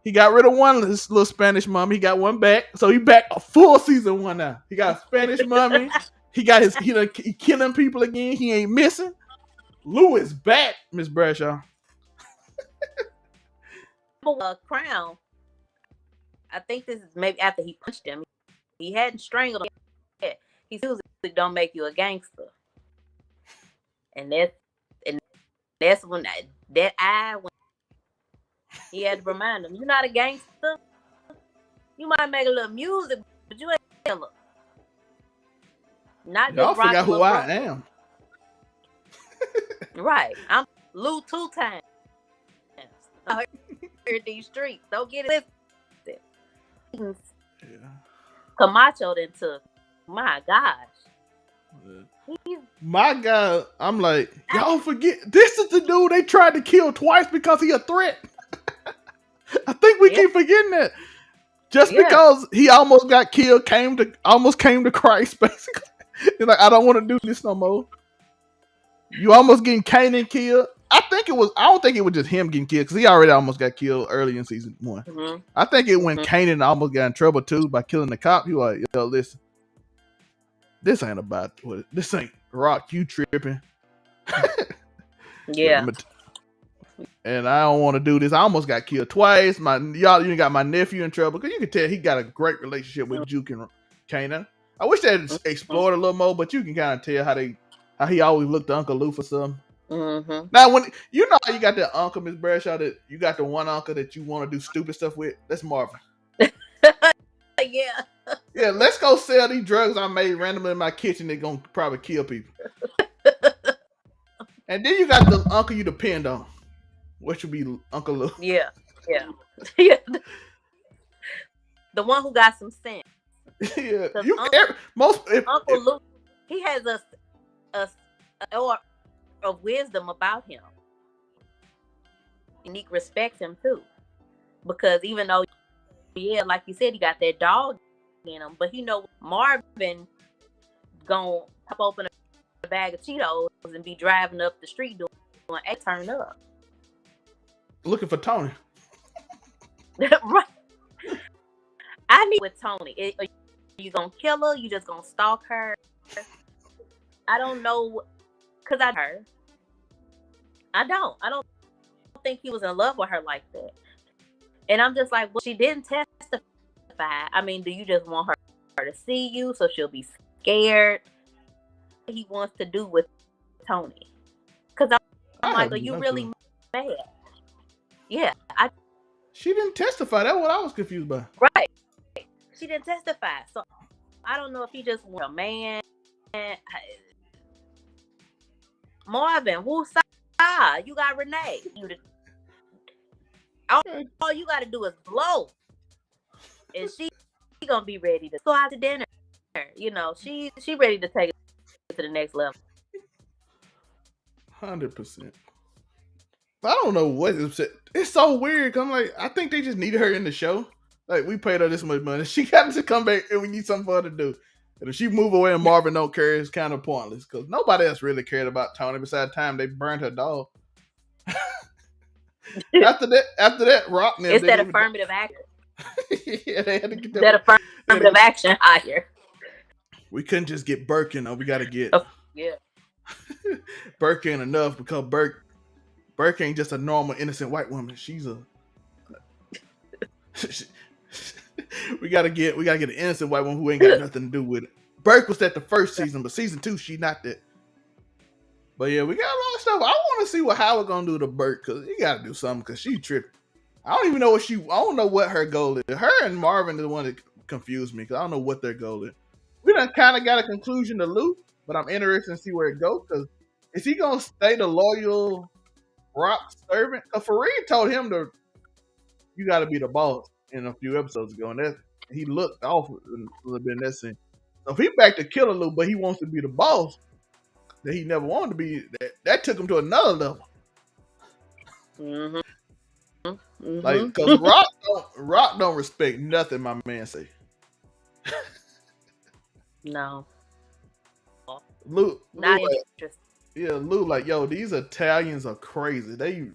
he got rid of one little Spanish mom. He got one back, so he back a full season 1 now. He got a Spanish mommy. He got he killing people again. He ain't missing. Lou is back, Miss Bradshaw." Crown, I think this is maybe after he punched him. He hadn't strangled him yet. He says it don't make you a gangster. And that's when that eye when he had to remind him, you're not a gangster. You might make a little music, but you ain't a killer. Not y'all just forgot who I am. Right. I'm Lou 2 times. I heard these streets. Don't get it. Yeah. Camacho then took. My gosh. Yeah. My God, I'm like, y'all forget this is the dude they tried to kill twice because he a threat. I think we keep forgetting that. Just because he almost got killed, almost came to Christ, basically. He's like, I don't want to do this no more. You almost getting Kanan killed. I don't think it was just him getting killed because he already almost got killed early in season 1. I think it when Kanan almost got in trouble too by killing the cop. He was like, yo, listen, this ain't about this ain't Rock. You tripping? Yeah. And I don't want to do this. I almost got killed twice. You got my nephew in trouble because you can tell he got a great relationship with Juke and Kanan. I wish they had explored a little more, but you can kind of tell how he always looked to Uncle Lou for something. Now, when you know how you got that uncle, Miss Bradshaw, that you got the one uncle that you want to do stupid stuff with, that's Marvin. Yeah, let's go sell these drugs I made randomly in my kitchen. They're gonna probably kill people. And then you got the uncle you depend on, which would be Uncle Lou. Yeah. The one who got some sense. Yeah, Uncle Lou, he has a aura of wisdom about him. Unique respects him too, because even though, like you said, he got that dog in him, but he know Marvin gonna pop open a bag of Cheetos and be driving up the street doing a turn up, looking for Tony. Right. I need with Tony. Are you gonna kill her? You just gonna stalk her? I don't know, cause I don't think he was in love with her like that. And I'm just like, well, she didn't testify. I mean, do you just want her to see you so she'll be scared? What he wants to do with Tony? Because I'm like, are you really mad? Yeah, She didn't testify. That's what I was confused by. Right. She didn't testify. So I don't know if he just want a man. Marvin, woosah. You got Renee. All you got to do is blow. And she gonna be ready to go out to dinner. You know, she ready to take it to the next level. 100%. I don't know what it's so weird. Cause I'm like, I think they just needed her in the show. Like, we paid her this much money. She got to come back and we need something for her to do. And if she move away and Marvin don't care, it's kind of pointless. Because nobody else really cared about Tony besides time they burned her dog. after that, Rock. It's that affirmative action. Yeah, they had to get that affirmative action higher. We couldn't just get Burke, we got to get. Yeah. Burke ain't enough because Burke ain't just a normal innocent white woman. She's a. we gotta get an innocent white woman who ain't got nothing to do with it. Burke was at the first season, but season 2 she not that. But yeah, we got a lot of stuff. I want to see what Howard gonna do to Burke because he got to do something because she tripping. I don't even know I don't know what her goal is. Her and Marvin are the one that confused me because I don't know what their goal is. We done kind of got a conclusion to Lou, but I'm interested to see where it goes because is he gonna stay the loyal Rock servant? Because Fareed told him you got to be the boss in a few episodes ago, and he looked off a little bit in that scene. So if he back to Killer Lou, but he wants to be the boss that he never wanted to be, that took him to another level. Mm-hmm. Mm-hmm. Like, because Rock don't respect nothing my man say. No. Lou, not like, interested. Yeah, Lou, like, yo, these Italians are crazy. They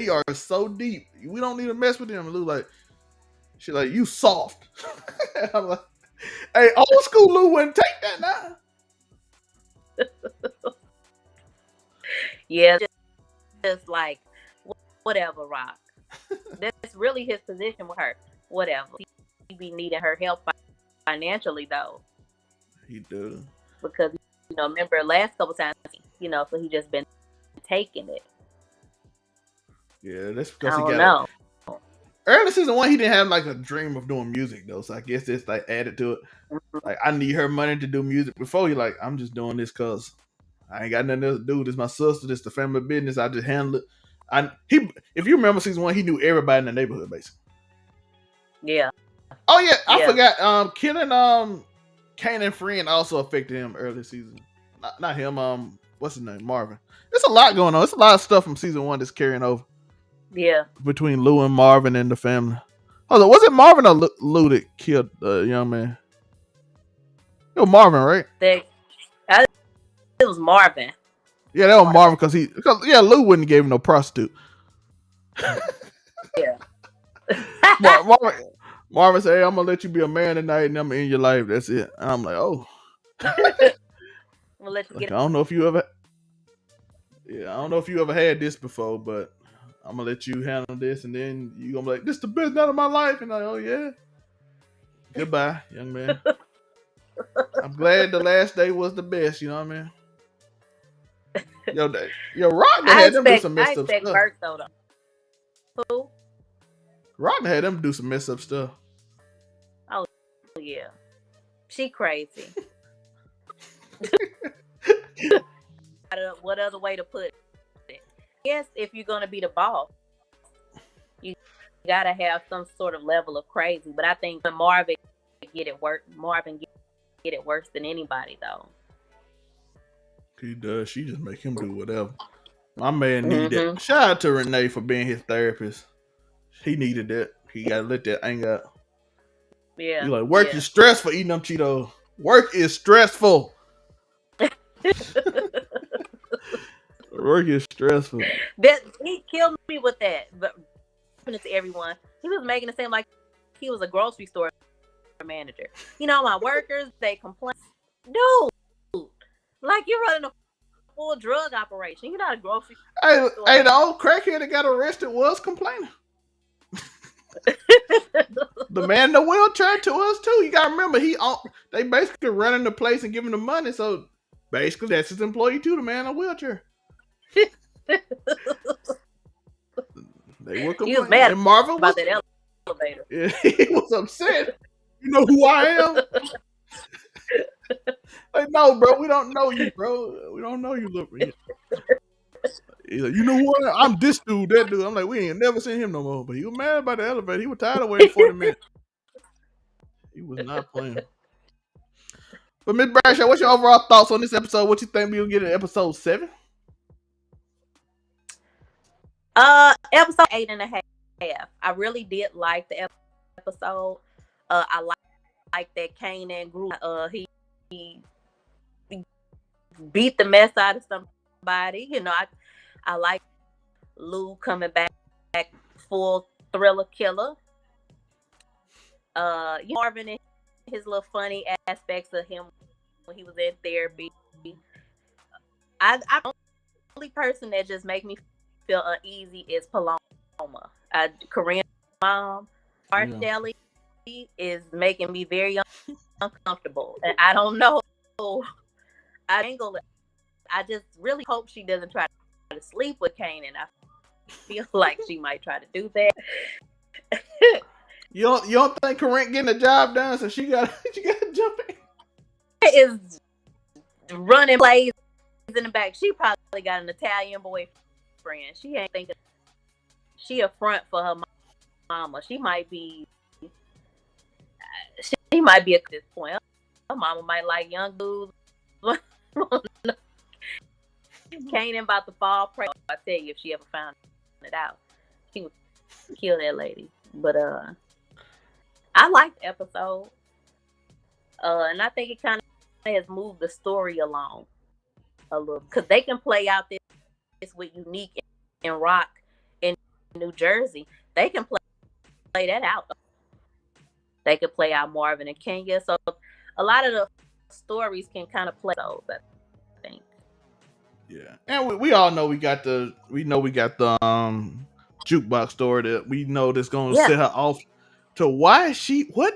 are so deep. We don't need to mess with them. Lou, like, she like, you soft. I'm like, hey, old school Lou wouldn't take that now. Yeah, just like, whatever, Rock. That's really his position with her. Whatever. He be needing her help financially, though. He do. Because, remember last couple times, so he just been taking it. Yeah, that's because he got it. Early season 1, he didn't have like a dream of doing music though, so I guess it's like added to it. Mm-hmm. Like, I need her money to do music. Before, you're like, I'm just doing this because I ain't got nothing else to do. This is my sister. This is the family business. I just handle it. If you remember season 1, he knew everybody in the neighborhood basically. Yeah. Oh yeah, I forgot. Killing Kanan friend also affected him early season. Not him. What's his name? Marvin. There's a lot going on. It's a lot of stuff from season 1 that's carrying over. Yeah. Between Lou and Marvin and the family. Hold on, was it Marvin or Lou that killed the young man? It was Marvin, right? It was Marvin. Yeah, that was Marvin because Lou wouldn't give him no prostitute. Yeah. Marvin said, hey, I'm gonna let you be a man tonight and I'm in your life. That's it. And I'm like, oh. We'll let you get I don't know if you ever had this before, but I'm gonna let you handle this, and then you gonna be like, this is the best night of my life, and I'm like, oh yeah. Goodbye, young man. I'm glad the last day was the best, you know what I mean? Yo, Rock had them do some messed up stuff. Bert, though. Who? Rock had them do some messed up stuff. Oh yeah. She crazy. What other way to put it? Yes, if you're gonna be the boss, you gotta have some sort of level of crazy. But I think Marvin get it worse than anybody, though. He does. She just make him do whatever. My man needed that. Shout out to Renee for being his therapist. He needed that. He gotta let that anger out. Yeah. You're like, work is stressful eating them Cheetos. Work is stressful. Work is stressful. He killed me with that. But to everyone, he was making it seem like he was a grocery store manager. My workers, they complain. Dude, like you're running a full drug operation. You're not a grocery store. Hey, the old crackhead that got arrested was complaining. The man in the wheelchair to us too. You gotta remember, they basically running the place and giving the money. So basically, that's his employee too. The man in the wheelchair. They were He was complaining. mad And Marvin about was, that elevator. yeah, he was upset. You know who I am? Like, no, bro, we don't know you, bro. We don't know you, look. He's like, you know what? I'm this dude, that dude. I'm like, we ain't never seen him no more. But he was mad about the elevator. He was tired of waiting 40 minutes. He was not playing. But Miss Bradshaw, what's your overall thoughts on this episode? What you think we'll get in episode 7? Episode 8.5. I really did like the episode. I like that Kanan grew. He beat the mess out of somebody. You know, I like Lou coming back full thriller killer. Marvin and his little funny aspects of him when he was in therapy. I'm the only person that just make me feel uneasy is Paloma. Korean mom, Marcelli is making me very uncomfortable, and I don't know. I just really hope she doesn't try to sleep with Kanan. I feel like she might try to do that. You don't think Corinne getting the job done, so she got to jump in? Is running plays in the back. She probably got an Italian boyfriend. She ain't thinking. She a front for her mama. She might be. She might be at this point. Her mama might like young dudes. Kanan about to fall prey. I tell you, if she ever found it out, she would kill that lady. But I liked the episode, and I think it kind of has moved the story along a little, because they can play out this with Unique and Rock in New Jersey. They can play that out. They could play out Marvin and Kenya. So a lot of the stories can kind of play those, I think. Yeah, and we all know we got the jukebox story that we know that's gonna set her off to what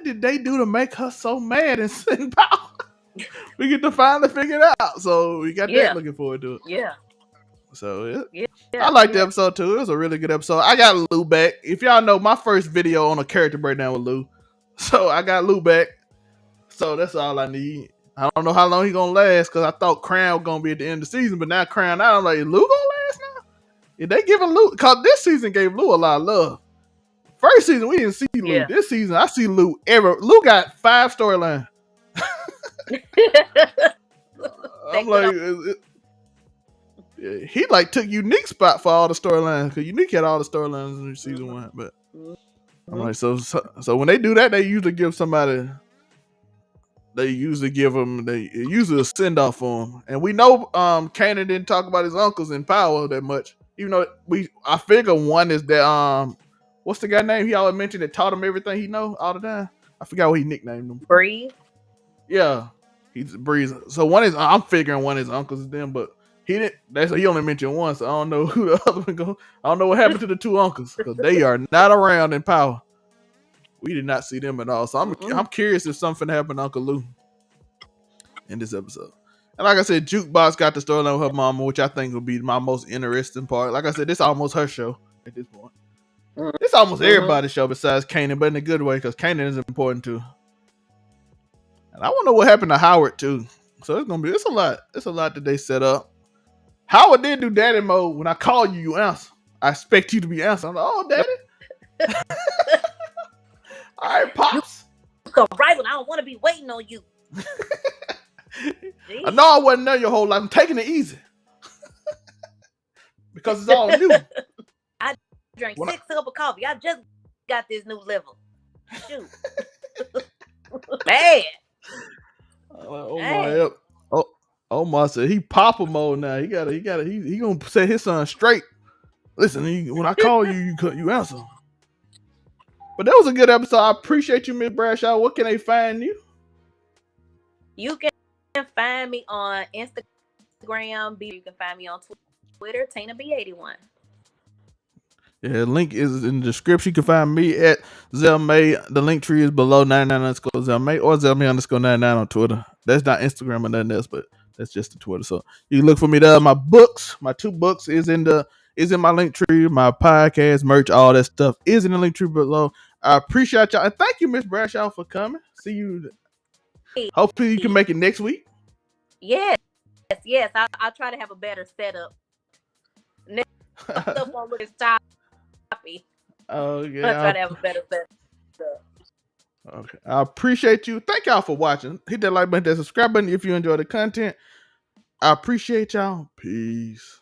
did they do to make her so mad and sit in power? We get to finally figure it out. So we got that looking forward to it. Yeah. So I liked the episode too. It was a really good episode. I got Lou back. If y'all know, my first video on a character breakdown with Lou. So I got Lou back. So that's all I need. I don't know how long he gonna last, because I thought Crown was gonna be at the end of the season, but now Crown out. I'm like, Lou gonna last now? If they giving Lou, because this season gave Lou a lot of love. First season we didn't see Lou. Yeah. This season I see Lou Lou got 5 storylines. I'm like, he like took Unique spot for all the storylines, because Unique had all the storylines in season 1. But I'm like, so when they do that, they usually give somebody. They usually a send off for him, and we know Kanan didn't talk about his uncles in Power that much. Even though I figure one is that what's the guy name he always mentioned that taught him everything he know all the time? I forgot what he nicknamed him. Breeze. Yeah, he's Breeze. So one is I'm figuring one is uncles is them, but he didn't. He only mentioned one, so I don't know who the other one go. I don't know what happened to the 2 uncles, because they are not around in Power. We did not see them at all. So I'm curious if something happened to Uncle Lou in this episode. And like I said, Jukebox got the storyline with her mama, which I think will be my most interesting part. Like I said, this is almost her show at this point. It's almost everybody's show besides Kanan, but in a good way, because Kanan is important too. And I want to know what happened to Howard too. So it's a lot. It's a lot that they set up. Howard did do daddy mode. When I call you, you answer. I expect you to be answering. I'm like, oh, daddy. All right, Pops. You come right when I don't want to be waiting on you. I know I wasn't there your whole life. I'm taking it easy. Because it's all new. I drank 6 cups of coffee. I just got this new level. Shoot. Man. Omar said he Papa mode now. He gonna set his son straight. Listen, when I call you, you answer. But that was a good episode. I appreciate you, Miss Bradshaw. What can they find you? You can find me on Instagram. You can find me on Twitter, TinaB81. Yeah, link is in the description. You can find me at Zelmay. The link tree is below 99_Zelmay or Zelmay_99 on Twitter. That's not Instagram or nothing else, but that's just the Twitter. So you can look for me there. My 2 books is in the is in my link tree. My podcast, merch, all that stuff is in the link tree below. I appreciate y'all. And thank you, Miss Bradshaw, for coming. See you. Hopefully you can make it next week. Yes. I'll try to have a better setup. Next stuff won't look as choppy. Oh, yeah. I'll try to have a better setup. Okay. I appreciate you. Thank y'all for watching. Hit that like button, that subscribe button if you enjoy the content. I appreciate y'all. Peace.